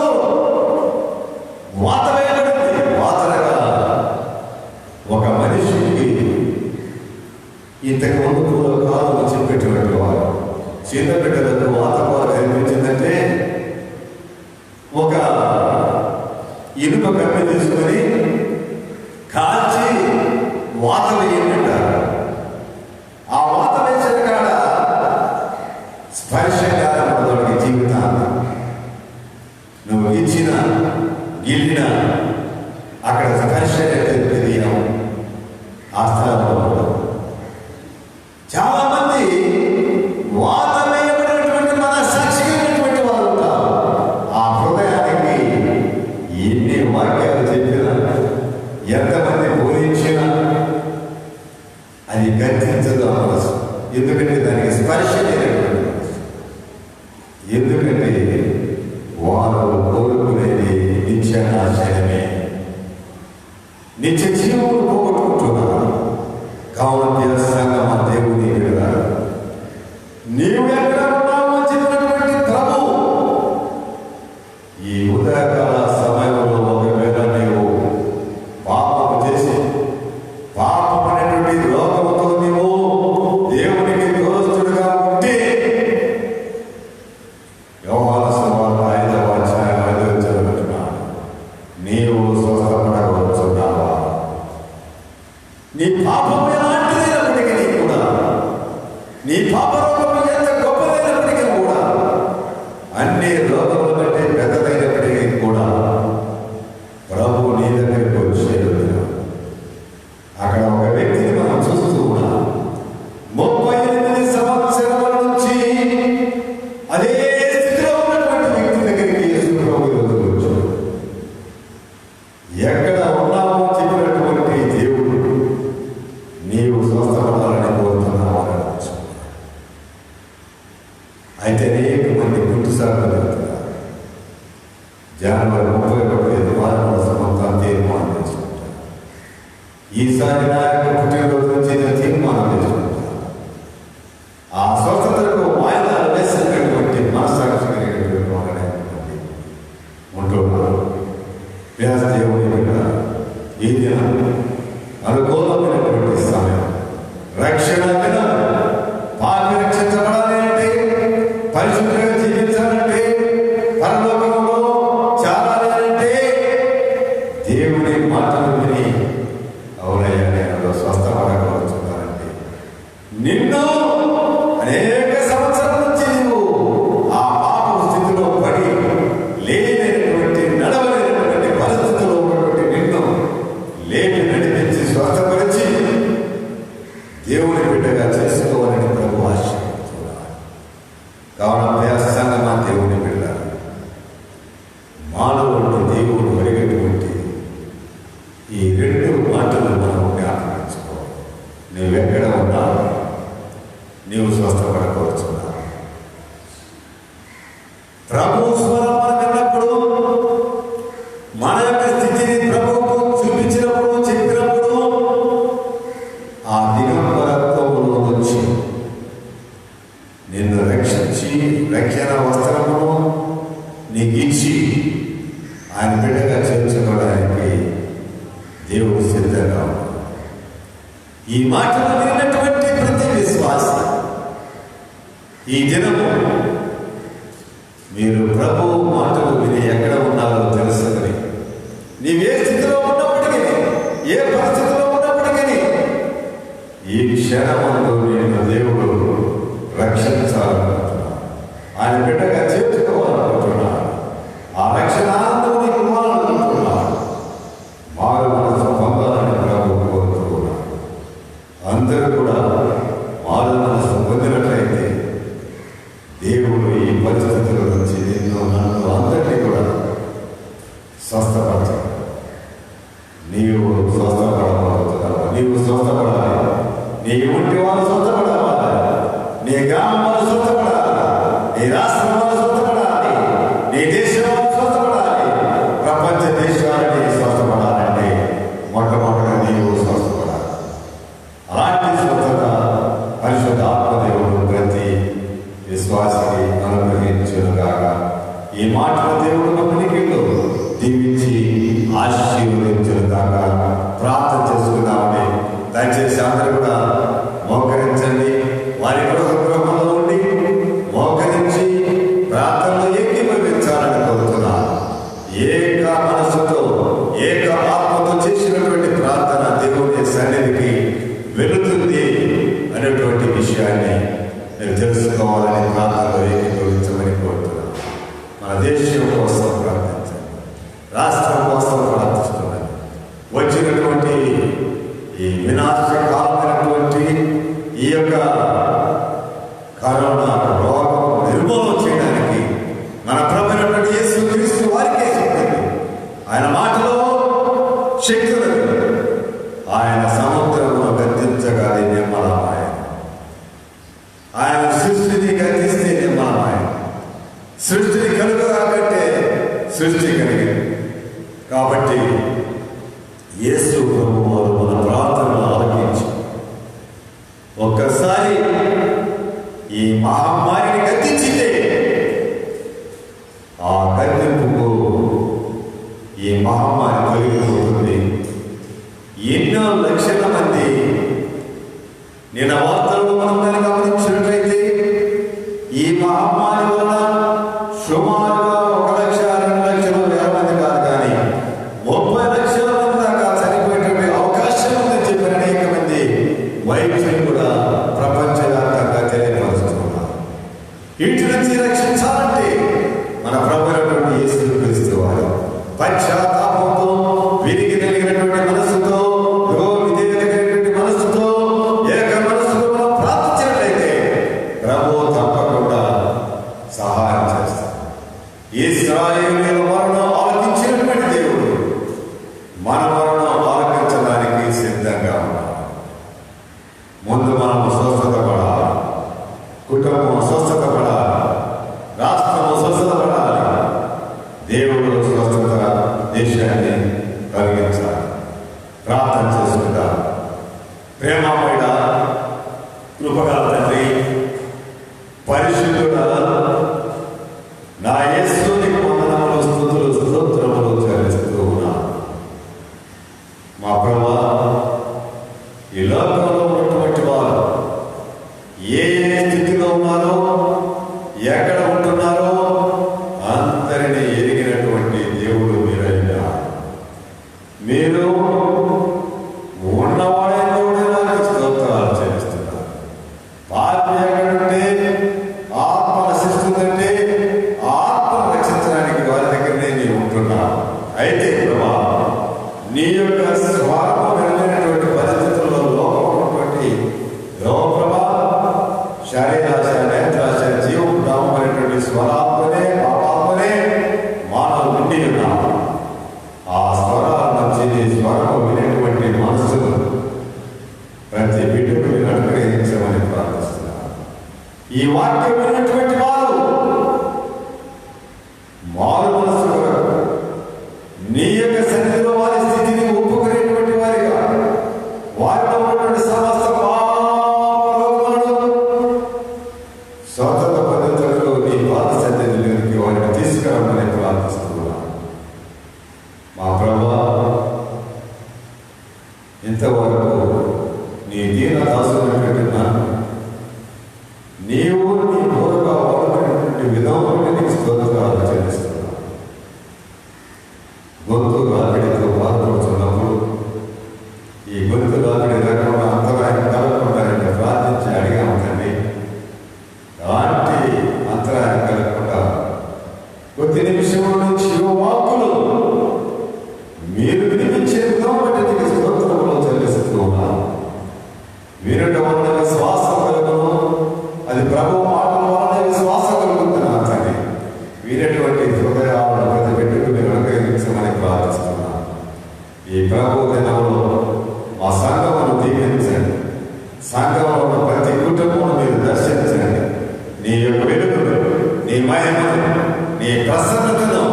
వాత వేయబడింది. వాతరగా ఒక మనిషికి ఇంతకు ముందు కాదు చెప్పేటువంటి వారు, చిన్న బిడ్డలకు వాతావరణం కనిపించిందంటే ఒక ఇనుప కప్పి తీసుకొని కాల్చి వాత వేయంటారు. ఆ వాత వేసిన కాడ స్పర్శగా మనకి జీవితాన్ని నువ్వు ఇచ్చిన గిల్లిన అక్కడ స్పర్శ తెలియడం ఆ స్థలంలో చాలా మంది వాత వేయబడినటువంటి మనస్సాక్షి అయినటువంటి వారు ఉంటారు. ఆ హృదయానికి ఎన్ని వాక్యాలు చెప్పినా, ఎంతమంది బోధించినా అది గర్జించదు ఆ మనసు. ఎందుకంటే దానికి స్పర్శ లేనటువంటి మనసు. ఎందుకంటే వారు కోరుకునేది నిత్యనాశనమే, నిత్య జీవమును పోగొట్టుకుంటున్నారు. కావున సంగమ దేవుని విడుదల, నీవు ఎక్కడ ఉన్నావు చెప్పినటువంటి ప్రభు ఈ ఉదయకాల సమయంలో ఒకవేళ నీవు పాపం చేసి పాప నీ పాపం ఎలాంటిదైనప్పటికీ కూడా, నీ పాప రోగం ఎంత గొప్పదైనప్పటికీ కూడా, అన్ని రోగముల కంటే పెద్దదైనప్పటికీ కూడా ప్రభు నీ దగ్గరికి వచ్చేది. అక్కడ ఒక వ్యక్తిని మనం చూస్తూ ఉన్నాం. 38 సంవత్సరాల నుంచి అదే స్థితిలో ఉన్నటువంటి వ్యక్తి దగ్గరికి యేసు ప్రభు వచ్చాడు. ఎక్కడ ఉన్నావో చెప్పినటువంటి దేవుడు నీవు స్వస్థపడాలని కోరుతున్నావు అని అనొచ్చు. అయితే అనేక మంది గుర్తుసార్లు జరుగుతున్నారు. జనవరి 31 వారమంతా తీర్మానం చేసుకుంటారు. ఈసారి నా యొక్క పుట్టినరోజు నుంచి నేను తీర్మానం చేసుకుంటాను. ఆ స్వస్థతకు వాయిదాలు వేసినటువంటి మనస్సాక్షి కలిగినటువంటి వాడనే ఉంటున్నారు. వ్యాస దేవుని బిడ్డ, ఈ దినం అనుకూలమైనటువంటి సమయం. రక్షణ దినం. పాపి రక్షించబడాలి అంటే, పరిశుభ్రంగా జీవించాలంటే, పరలోకంలో చాలాలి అంటే దేవుని మాటలు విని అవునయ్యా నేను స్వస్థపడగలుగుతున్నానంటే, నిన్ను అనేక సంవత్సరాల నుంచి నువ్వు ఆ పాప స్థితిలో పడి లేనటువంటి నడవలేనటువంటి పరిస్థితిలో ఉన్నటువంటి నిన్ను లేపి నడిపించి స్వస్థపరిచి దేవుని బిడ్డగా చేసుకోవాలని ప్రభు ఆశీర్వదిస్తున్నాడు. కావున సంగమా దేవుని బిడ్డ, మానవుడు దేవుడు అడిగేటువంటి ఈ 2 మాటలు మనం జ్ఞాపకించుకోవాలి. నువ్వెక్కడ ఉన్నావు, నీవు స్వస్థపడకోవచ్చున్నావు. ప్రభు స్వరం విన్నప్పుడు, మన యొక్క స్థితిని ప్రభువుకు చూపించినప్పుడు, చెప్పినప్పుడు, ఆ దిగంబరత్వములో నుంచి నిన్ను రక్షించి రక్షణ వస్త్రమును నీకు ఇచ్చి ఆయన బిడ్డగా చేర్చుకోవడానికి దేవుడు సిద్ధంగా ఉన్నాడు. ఈ మాటలు విన్నటువంటి ప్రతి విశ్వాసి ఈ దినము మీరు ప్రభు మాటలు విని ఎక్కడ ఉన్నారో తెలుసుకుని, నీవే స్థితిలో ఉన్నప్పటికీ, ఏ పరిస్థితిలో ఉన్నప్పటికీ, ఈ క్షణమందు నేను దేవుడు రక్షించాలనుకుంటున్నాను, ఆయన బిడ్డగా చేర్చుకోవాలనుకుంటున్నాను, ఆ రక్షణానందం నీకు ఇవ్వాలనుకుంటున్నాను, మారు మనసు పొందాలని ప్రభు కోరుతున్నాను. అందరూ కూడా మారు మనసు పొందినట్లయితే దేవుడు ఈ పరిస్థితుల నుంచి నిన్ను నన్ను అందరినీ కూడా స్వస్థపరచాలి. నీవు స్వస్థపడబోతున్నావు. నీవు స్వస్థపడాలి. నీ ఇంటి వాళ్ళు స్వస్థపడాలి. నీ గ్రామం వాళ్ళు స్వస్థపడాలి. నీ రాష్ట్రం వాళ్ళు స్వస్థపడాలి. నీ దేశం వాళ్ళు స్వస్థపడాలి. ప్రపంచ దేశాలని స్వస్థపడాలంటే మొట్టమొదటి నీవు స్వస్థపడాలి. అలాంటి స్వస్థత పరిశుద్ధ ఆత్మదేవుడు ప్రతి విశ్వాసికి అనుగ్రహించుగాక. ఈ మాటల దేవుడు మమ్మల్ని దీవించి ఆశీర్వదించుగాక. ప్రార్థన చేసుకున్నామని దయచేసి అందరూ కూడా మోకరించండి. వారి గృహంలో ఉండి మోకరించి ప్రార్థనలో ఏకీభవించాలని కోరుతున్నాను. ఏక మనసుతో ఏక ఆత్మతో చేసినటువంటి ప్రార్థన దేవుని సన్నిధికి వెళుతుంది అనేటువంటి విషయాన్ని మీరు తెలుసుకోవాలని ప్రార్థనలో ఏకీభవించమని కోరుతున్నాను. మన దేశం కోసం ప్రార్థించండి. రాష్ట్రం కోసం ప్రార్థిస్తున్నాను. వచ్చినటువంటి ఈ వినాశకాలమైనటువంటి ఈ యొక్క కరోనా రోగం నిర్మూలన చేయడానికి మన ప్రభువైనటువంటి యేసుక్రీస్తు వారికే చెప్పింది. ఆయన మాటలో శక్తి ఉన్నది. ఆయన సముద్రమును గద్దించగానే నిర్మలమాయ. ఆయన సృష్టిని గద్దిస్తే నిర్మలమాయ. సృష్టిని కలుగుగాకంటే సృష్టి కలిగింది. కాబట్టి యేసు ప్రభు వారు మన ప్రార్థనలు ఆలకించి ఒక్కసారి ఈ మహమ్మారిని గద్దించితే ఆ గద్దింపుకు ఈ మహమ్మారి తొలగిపోతుంది. ఎన్నో లక్షల మంది నిన్న వార్తల్లో మనం గమనించినట్లయితే ఈ మహమ్మారి వల్ల సుమారుగా 1 లక్ష 2 లక్షలు వేల మంది కాదు, కానీ 30 లక్షల మంది దాకా చనిపోయేటువంటి అవకాశం ఉందని చెప్పిన అనేక ఉండాలి. ముందు మనం స్వస్థత పడాలి, కుటుంబం స్వస్థత పడాలి, రాష్ట్రం స్వస్థత పడాలి, దేవుడు స్వస్థత దేశాన్ని కలిగించాలి. ప్రార్థన చేసుకుంటారు. ప్రేమపైన కృపగల తండ్రి, పరిశుద్ధుడా, నా యేసుని వందనములు, స్తుతులు, స్తోత్రములు చెల్లిస్తూ ఉన్నాను. మా ప్రభువా, ఈ లోకంలో ఉన్నటువంటి వారు ఏ స్థితిలో ఉన్నారో, ఎక్కడ ఉంటున్నారో అందరినీ ఎరిగినటువంటి దేవుడు మీరైనా, మీరు ఉన్నవాడే దేవుడైనా స్తోత్రాలు చెల్లిస్తున్నారు. పాపి ఎక్కడుంటే ఆత్మ నశిస్తుందంటే ఆత్మను రక్షించడానికి వారి దగ్గరనే నీవు ఉంటున్నావు. అయితే ప్రభా, నీ యొక్క స్వార్థం వెళ్ళినటువంటి పరిస్థితుల్లో లోపమైనటువంటి ప్రభా, శరీరాశ, నేత్రాశ, జీవం రామమైనటువంటి స్వరాత్మనే, పాపాత్మనే మానవులు నిండి ఉన్నాము. ఆ స్వరాల నుంచి నీ స్వరం వినేటువంటి మనస్సును ప్రతి బిడ్డకు మీరు అనుగ్రహించమని ప్రార్థిస్తున్నాను. ఈ వాక్యం విన్నటువంటి వారు మారు మనస్సు కొరకు నీ యొక్క సన్నిధిలో వారి స్థితిని ఒప్పుకునేటువంటి వారిగా, వారిలో ఉన్నటువంటి సమస్త పాపలను స్వతంత్ర పద్ధతులకు నీ పాద సన్నిధిలోకి వారిని తీసుకురమ్మని ప్రార్థిస్తున్నాను. మా ప్రభువా, ఇంతవరకు నీ దీన దాసులైనటువంటి నన్ను నీవు నీ బోధగా వాడుకునేటువంటి విధానాన్ని నీకు స్తోత్రాలు చెల్లిస్తున్నాను. గొంతు రాకడితో బాధపడుతున్నప్పుడు ఈ గొంతు రాకడి లేకుండా అంతరాయం కలగకుండా నేను ప్రార్థించి అడిగాము తండ్రి. అలాంటి అంతరాయం కలగకుండా కొద్ది నిమిషముల నుంచి వాక్కులు మీరు వినిపించే విధానం బట్టి నీకు స్తోత్రములు చెల్లిస్తూ ఉన్నాను. వినటం వలన విశ్వాసం కలుగును, అది ప్రభు మాటల వలన విశ్వాసం కలుగుతున్నాను తండ్రి. వినేటువంటి హృదయాలను ప్రతి బిడ్డకు మీరు అనుగ్రహించమని ప్రార్థిస్తున్నాను. ఈ ప్రభు దినంలో మా సంఘమును దీవించండి. సంఘంలో ఉన్న ప్రతి కుటుంబమును మీరు దర్శించండి. నీ యొక్క వెలుగును, నీ మహిమను, నీ ప్రసన్నతను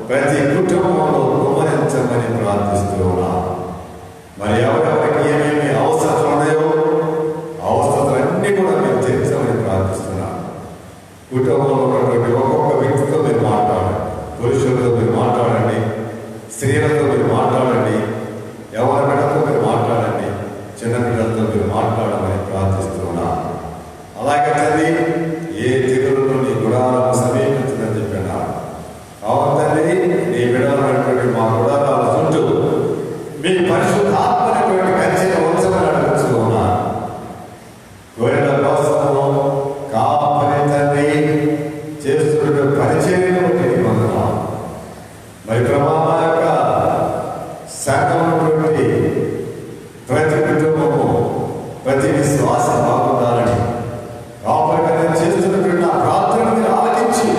ప్రతి కుటుంబంలో కుమరించమని ప్రార్థిస్తూ ఉన్నాను. మరి ఎవరెవరికి ఏమేమి అవసరాలు ఉన్నాయో అవసరాలన్నీ కూడా మీరు తీర్చమని ప్రార్థిస్తున్నాను. కుటుంబంలో ఉన్నటువంటి ఒక్కొక్క వ్యక్తితో మీరు మాట్లాడండి. పురుషులతో మీరు మాట్లాడండి, స్త్రీలతో మీరు మాట్లాడండి, ఎవరి బిడ్డతో మీరు మాట్లాడండి, చిన్న బిడ్డలతో మీరు మాట్లాడమని ప్రార్థిస్తున్నాను. అలాగే తండ్రి, ఏ తెగులను నీ గుడాలను సమీపించదని చెప్పినాను. అవును తండ్రి, నీ బిడ్డలైనటువంటి మా గుడారాల చుట్టూ మీ పరిశుద్ధ ఆత్మనటువంటి కంచెను ఉంచమని అడుగుతూ ఉన్నాను. గొర్రెల కోసము కాపరి తండ్రి చేస్తున్న పరిచర్యను బట్టి నీకు వందనాలు. మరి ప్రభావ యొక్క సంఘమైనటువంటి ప్రతి కుటుంబము, ప్రతి విశ్వాసం బాగుండాలని కాపరిగా నేను చేస్తున్నటువంటి నా ప్రార్థనను మీరు ఆలకించి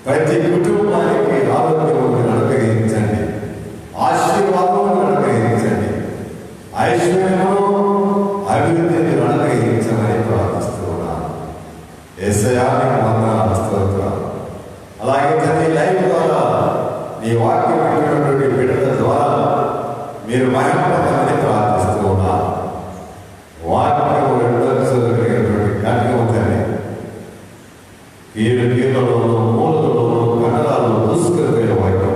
ప్రతి కుటుంబానికి ఆరోగ్యం మీరు అనుగ్రహించండి, ఆశీర్వాదం అనుగ్రహించండి, ఐశ్వర్యమును అభివృద్ధిని మీరు అనుగ్రహించమని ప్రార్థిస్తున్నాను. యేసయ్యానికి వందనాలు, స్తోత్రాలు. అలాగే తండ్రి, లైవ్ ద్వారా నీ వాక్యం వింటున్నటువంటి బిడ్డల ద్వారా మీరు మహిమ పొందమని ప్రార్థిస్తూ ఉన్నాను. వాక్యం రెండోగలిగినటువంటి ఖడ్గము తండ్రి, కీళ్ళలోనూ మూలలోనూ కండరాలను దూసుకుపోయే వాక్యం.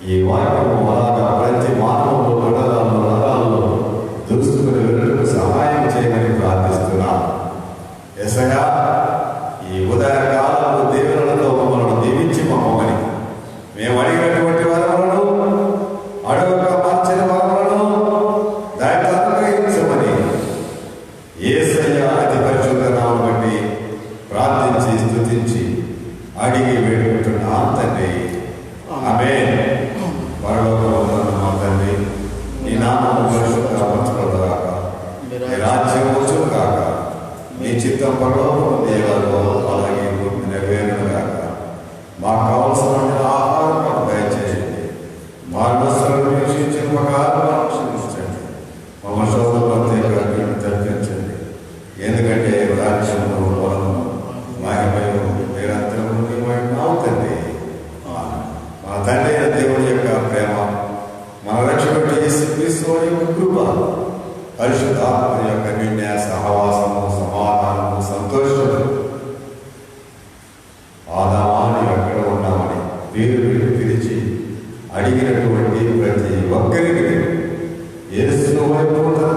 ఈ వాక్యము అలాగా ప్రతి మానవులు కండరాలను నరాలను దూసుకుని వెళ్ళడానికి సహాయం చేయమని ప్రార్థిస్తున్నాను. యేసయ్యా, ఈ ఉదయకాలంలో దేవులతో మమ్మల్ని దీవించి మమ్మల్ని మేము అడిగినటువంటి వరములను, అడగక మార్చిన వరములను దాంట్లో అనుగ్రహించమని యేసయ్య అతి పరిశుద్ధ నామమును బట్టి ప్రార్థించి స్తుతించి అడిగి వేడుకుంటున్నాను తండ్రి. ఆమేన్. పరలోకమందున్న మా తండ్రి, నీ నామము పరిశుద్ధపరచబడుగాక, నీ రాజ్యం వచ్చుగాక, నీ చిత్తం పరలోకము దేవలో అలాగే భూమి నెరవేరుగాక. మాకు కావలసిన ఆహారం మాకు దయచేయండి, మా నష్టలను వీక్షించిన క్షమించండి, మా వంశోత్పత్తి తప్పించండి. ఎందుకంటే రాజ్యంలో బలము మహిమయు నిరంతరము అవుతుంది. మన తండ్రి అయిన దేవుని యొక్క ప్రేమ, మన రక్షకుడు యేసుక్రీస్తు యొక్క కృప, పరిశుద్ధాత్మ యొక్క నిండా సహవాసము, సమాధానము, సంతోషము ఆదామాన్ని ఎక్కడ ఉన్నామని పేరు పెట్టి పిలిచి అడిగినటువంటి ప్రతి ఒక్కరికి యేసు వైపు తన